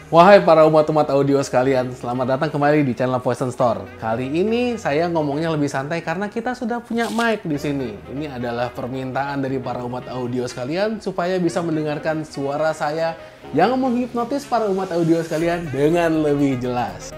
Wahai para umat-umat audio sekalian, selamat datang kembali di channel Poison Store. Kali ini saya ngomongnya lebih santai karena kita sudah punya mic di sini. Ini adalah permintaan dari para umat audio sekalian supaya bisa mendengarkan suara saya yang menghipnotis para umat audio sekalian dengan lebih jelas.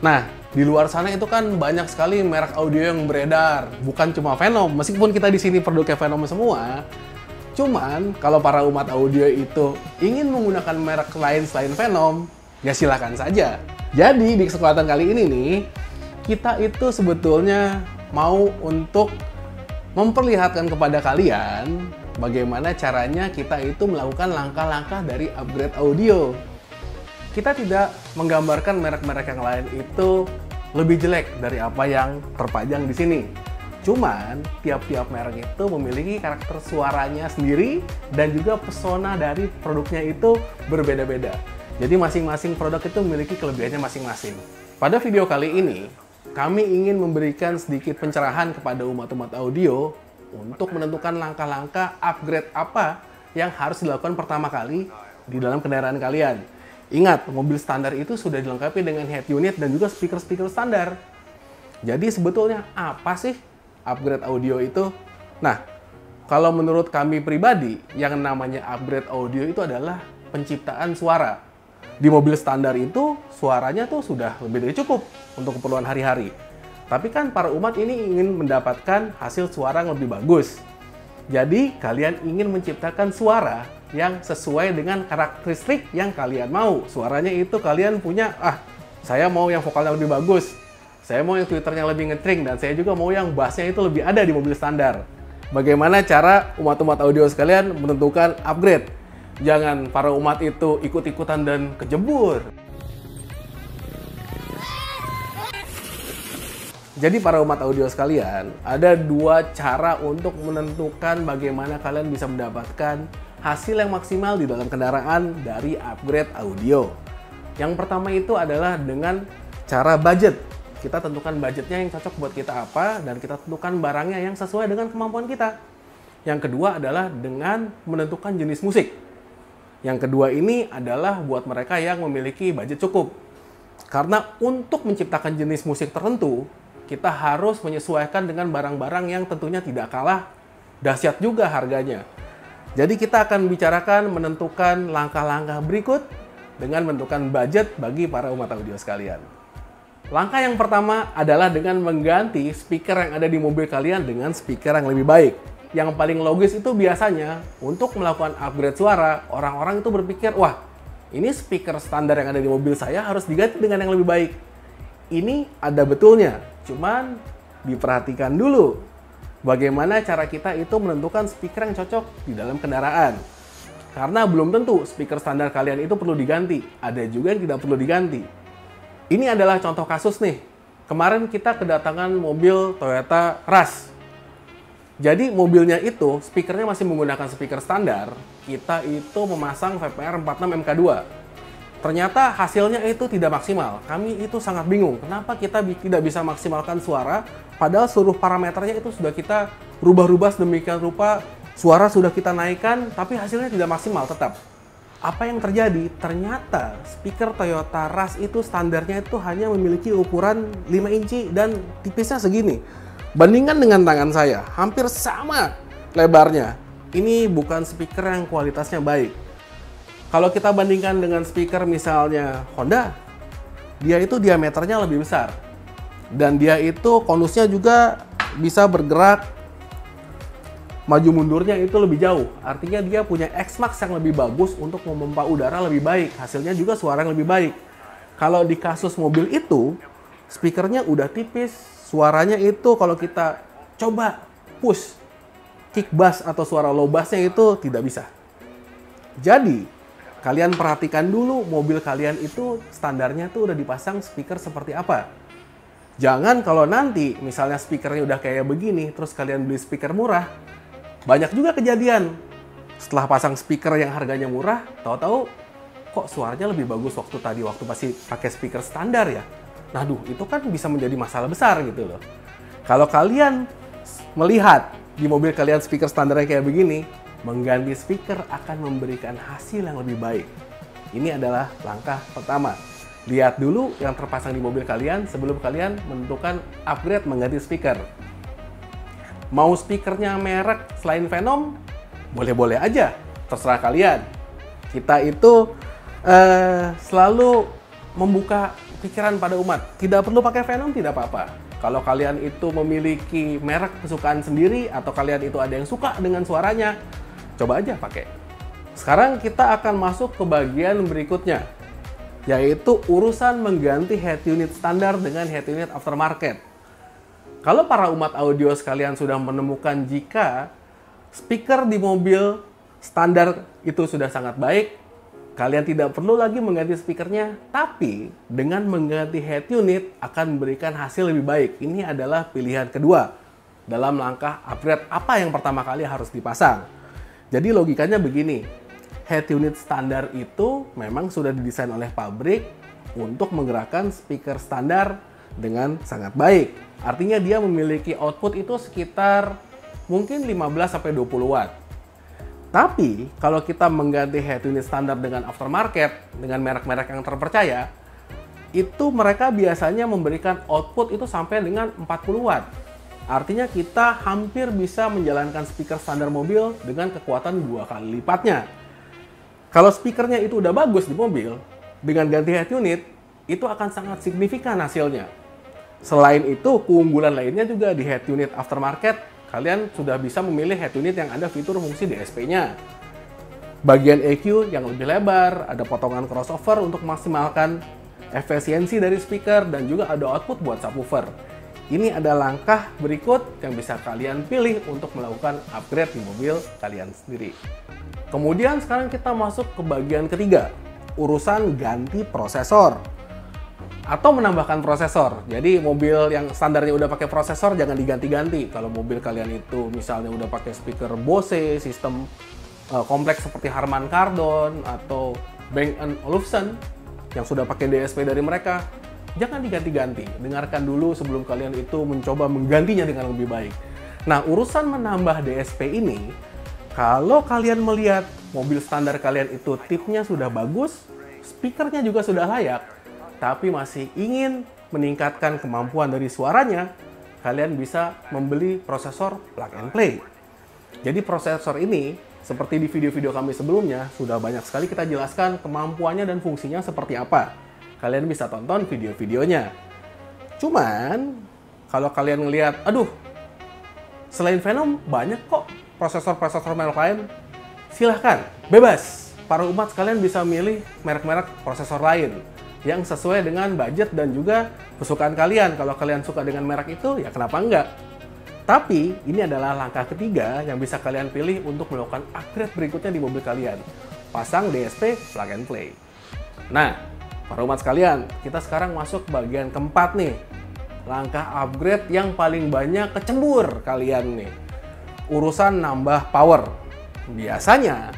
Nah, di luar sana itu kan banyak sekali merek audio yang beredar, bukan cuma Venom. Meskipun kita di sini produknya Venom semua, cuman, kalau para umat audio itu ingin menggunakan merek lain selain Venom, ya silakan saja. Jadi, di kesempatan kali ini nih, kita itu sebetulnya mau untuk memperlihatkan kepada kalian bagaimana caranya kita itu melakukan langkah-langkah dari upgrade audio. Kita tidak menggambarkan merek-merek yang lain itu lebih jelek dari apa yang terpajang di sini. Cuman, tiap-tiap merek itu memiliki karakter suaranya sendiri dan juga pesona dari produknya itu berbeda-beda. Jadi masing-masing produk itu memiliki kelebihannya masing-masing. Pada video kali ini, kami ingin memberikan sedikit pencerahan kepada umat-umat audio untuk menentukan langkah-langkah upgrade apa yang harus dilakukan pertama kali di dalam kendaraan kalian. Ingat, mobil standar itu sudah dilengkapi dengan head unit dan juga speaker-speaker standar. Jadi sebetulnya apa sih upgrade audio itu? Nah, kalau menurut kami pribadi, yang namanya upgrade audio itu adalah penciptaan suara. Di mobil standar itu, suaranya tuh sudah lebih dari cukup untuk keperluan hari-hari. Tapi kan para umat ini ingin mendapatkan hasil suara yang lebih bagus. Jadi, kalian ingin menciptakan suara yang sesuai dengan karakteristik yang kalian mau. Suaranya itu kalian punya, saya mau yang vokalnya lebih bagus. Saya mau yang Twitternya lebih ngetring, dan saya juga mau yang bassnya itu lebih ada di mobil standar. Bagaimana cara umat-umat audio sekalian menentukan upgrade? Jangan para umat itu ikut-ikutan dan kejebur. Jadi para umat audio sekalian, ada dua cara untuk menentukan bagaimana kalian bisa mendapatkan hasil yang maksimal di dalam kendaraan dari upgrade audio. Yang pertama itu adalah dengan cara budget. Kita tentukan budgetnya yang cocok buat kita apa, dan kita tentukan barangnya yang sesuai dengan kemampuan kita. Yang kedua adalah dengan menentukan jenis musik. Yang kedua ini adalah buat mereka yang memiliki budget cukup. Karena untuk menciptakan jenis musik tertentu, kita harus menyesuaikan dengan barang-barang yang tentunya tidak kalah dahsyat juga harganya. Jadi kita akan bicarakan menentukan langkah-langkah berikut dengan menentukan budget bagi para umat audio sekalian. Langkah yang pertama adalah dengan mengganti speaker yang ada di mobil kalian dengan speaker yang lebih baik. Yang paling logis itu biasanya untuk melakukan upgrade suara, orang-orang itu berpikir, wah, ini speaker standar yang ada di mobil saya harus diganti dengan yang lebih baik. Ini ada betulnya, cuman diperhatikan dulu bagaimana cara kita itu menentukan speaker yang cocok di dalam kendaraan. Karena belum tentu speaker standar kalian itu perlu diganti, ada juga yang tidak perlu diganti. Ini adalah contoh kasus nih. Kemarin kita kedatangan mobil Toyota Rush. Jadi mobilnya itu speakernya masih menggunakan speaker standar. Kita itu memasang VPR 46 MK2. Ternyata hasilnya itu tidak maksimal. Kami itu sangat bingung. Kenapa kita tidak bisa maksimalkan suara, padahal seluruh parameternya itu sudah kita rubah-rubah sedemikian rupa. Suara sudah kita naikkan, tapi hasilnya tidak maksimal tetap. Apa yang terjadi? Ternyata speaker Toyota Rush itu standarnya itu hanya memiliki ukuran 5 inci dan tipisnya segini. Bandingkan dengan tangan saya, hampir sama lebarnya. Ini bukan speaker yang kualitasnya baik. Kalau kita bandingkan dengan speaker misalnya Honda, dia itu diameternya lebih besar. Dan dia itu konusnya juga bisa bergerak maju mundurnya itu lebih jauh. Artinya dia punya X-Max yang lebih bagus untuk memompa udara lebih baik. Hasilnya juga suara yang lebih baik. Kalau di kasus mobil itu, speakernya udah tipis. Suaranya itu kalau kita coba push kick bass atau suara low bassnya itu tidak bisa. Jadi, kalian perhatikan dulu mobil kalian itu standarnya tuh udah dipasang speaker seperti apa. Jangan kalau nanti misalnya speakernya udah kayak begini, terus kalian beli speaker murah, banyak juga kejadian. Setelah pasang speaker yang harganya murah, tahu-tahu kok suaranya lebih bagus waktu masih pakai speaker standar ya. Nah, itu kan bisa menjadi masalah besar gitu loh. Kalau kalian melihat di mobil kalian speaker standarnya kayak begini, mengganti speaker akan memberikan hasil yang lebih baik. Ini adalah langkah pertama. Lihat dulu yang terpasang di mobil kalian sebelum kalian menentukan upgrade mengganti speaker. Mau speakernya merek selain Venom? Boleh-boleh aja, terserah kalian. Kita itu selalu membuka pikiran pada umat. Tidak perlu pakai Venom, tidak apa-apa. Kalau kalian itu memiliki merek kesukaan sendiri atau kalian itu ada yang suka dengan suaranya, coba aja pakai. Sekarang kita akan masuk ke bagian berikutnya, yaitu urusan mengganti head unit standar dengan head unit aftermarket. Kalau para umat audio sekalian sudah menemukan jika speaker di mobil standar itu sudah sangat baik, kalian tidak perlu lagi mengganti speakernya, tapi dengan mengganti head unit akan memberikan hasil lebih baik. Ini adalah pilihan kedua dalam langkah upgrade apa yang pertama kali harus dipasang. Jadi logikanya begini. Head unit standar itu memang sudah didesain oleh pabrik untuk menggerakkan speaker standar dengan sangat baik. Artinya dia memiliki output itu sekitar mungkin 15-20 watt. Tapi kalau kita mengganti head unit standar dengan aftermarket, dengan merek-merek yang terpercaya, itu mereka biasanya memberikan output itu sampai dengan 40 watt. Artinya kita hampir bisa menjalankan speaker standar mobil dengan kekuatan 2 kali lipatnya. Kalau speakernya itu udah bagus di mobil, dengan ganti head unit, itu akan sangat signifikan hasilnya. Selain itu, keunggulan lainnya juga di head unit aftermarket, kalian sudah bisa memilih head unit yang ada fitur fungsi DSP-nya. Bagian EQ yang lebih lebar, ada potongan crossover untuk maksimalkan efisiensi dari speaker, dan juga ada output buat subwoofer. Ini ada langkah berikut yang bisa kalian pilih untuk melakukan upgrade di mobil kalian sendiri. Kemudian sekarang kita masuk ke bagian ketiga, urusan ganti prosesor atau menambahkan prosesor. Jadi mobil yang standarnya udah pakai prosesor jangan diganti-ganti. Kalau mobil kalian itu misalnya udah pakai speaker Bose, sistem kompleks seperti Harman Kardon atau Bang & Olufsen yang sudah pakai DSP dari mereka, jangan diganti-ganti. Dengarkan dulu sebelum kalian itu mencoba menggantinya dengan lebih baik. Nah, urusan menambah DSP ini, kalau kalian melihat mobil standar kalian itu tipnya sudah bagus, speakernya juga sudah layak, tapi masih ingin meningkatkan kemampuan dari suaranya, kalian bisa membeli prosesor plug and play. Jadi prosesor ini, seperti di video-video kami sebelumnya, sudah banyak sekali kita jelaskan kemampuannya dan fungsinya seperti apa. Kalian bisa tonton video-videonya. Cuman, kalau kalian ngelihat, aduh, selain Venom, banyak kok prosesor-prosesor merek lain, silahkan, bebas. Para umat sekalian bisa milih merek-merek prosesor lain yang sesuai dengan budget dan juga kesukaan kalian. Kalau kalian suka dengan merek itu, ya kenapa enggak? Tapi, ini adalah langkah ketiga yang bisa kalian pilih untuk melakukan upgrade berikutnya di mobil kalian. Pasang DSP plug and play. Nah, para umat sekalian, kita sekarang masuk ke bagian keempat nih. Langkah upgrade yang paling banyak kecembur kalian nih. Urusan nambah power. Biasanya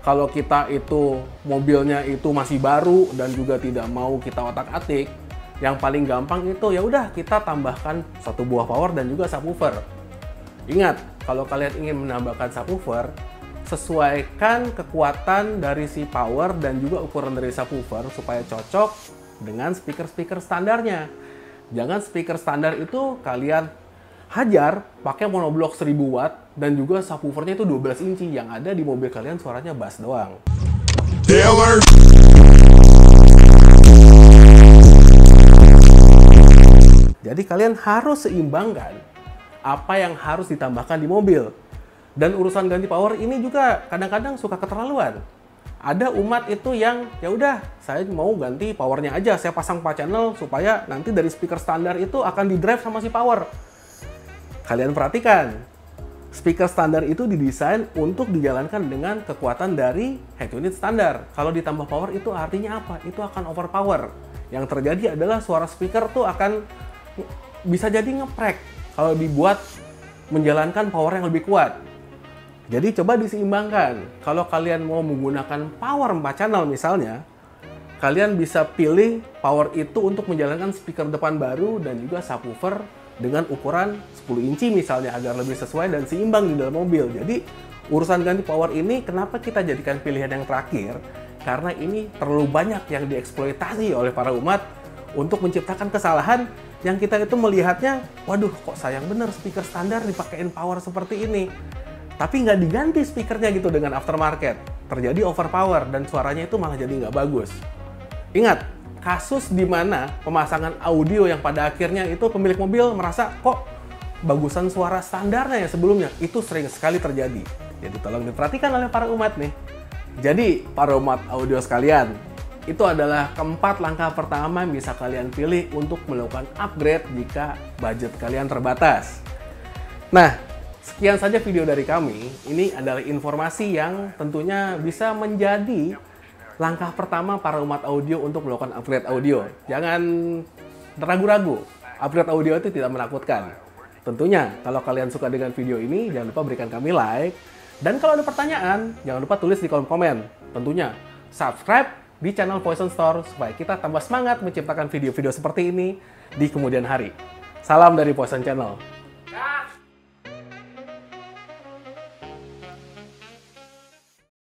kalau kita itu mobilnya itu masih baru dan juga tidak mau kita otak-atik, yang paling gampang itu ya udah kita tambahkan satu buah power dan juga subwoofer. Ingat, kalau kalian ingin menambahkan subwoofer, sesuaikan kekuatan dari si power dan juga ukuran dari subwoofer supaya cocok dengan speaker-speaker standarnya. Jangan speaker standar itu kalian hajar pakai monoblok 1000 watt dan juga subwoofernya itu 12 inci, yang ada di mobil kalian suaranya bass doang. Taylor. Jadi kalian harus seimbangkan apa yang harus ditambahkan di mobil. Dan urusan ganti power ini juga kadang-kadang suka keterlaluan. Ada umat itu yang ya udah, saya mau ganti powernya aja, saya pasang 4 channel supaya nanti dari speaker standar itu akan di drive sama si power. Kalian perhatikan, speaker standar itu didesain untuk dijalankan dengan kekuatan dari head unit standar. Kalau ditambah power itu artinya apa? Itu akan overpower. Yang terjadi adalah suara speaker tuh akan bisa jadi ngeprek kalau dibuat menjalankan power yang lebih kuat. Jadi coba diseimbangkan. Kalau kalian mau menggunakan power 4 channel misalnya, kalian bisa pilih power itu untuk menjalankan speaker depan baru dan juga subwoofer dengan ukuran 10 inci misalnya, agar lebih sesuai dan seimbang di dalam mobil. Jadi urusan ganti power ini kenapa kita jadikan pilihan yang terakhir? karena ini terlalu banyak yang dieksploitasi oleh para umat untuk menciptakan kesalahan yang kita itu melihatnya, waduh kok sayang bener speaker standar dipakein power seperti ini. Tapi nggak diganti speakernya gitu dengan aftermarket. Terjadi overpower dan suaranya itu malah jadi nggak bagus. Ingat, kasus di mana pemasangan audio yang pada akhirnya itu pemilik mobil merasa kok bagusan suara standarnya ya sebelumnya, itu sering sekali terjadi. Jadi tolong diperhatikan oleh para umat nih. Jadi para umat audio sekalian, itu adalah keempat langkah pertama yang bisa kalian pilih untuk melakukan upgrade jika budget kalian terbatas. Nah, sekian saja video dari kami. Ini adalah informasi yang tentunya bisa menjadi langkah pertama para umat audio untuk melakukan upgrade audio. Jangan ragu-ragu, upgrade audio itu tidak menakutkan. Tentunya, kalau kalian suka dengan video ini, jangan lupa berikan kami like. Dan kalau ada pertanyaan, jangan lupa tulis di kolom komen. Tentunya, subscribe di channel Poison Store supaya kita tambah semangat menciptakan video-video seperti ini di kemudian hari. Salam dari Poison Channel.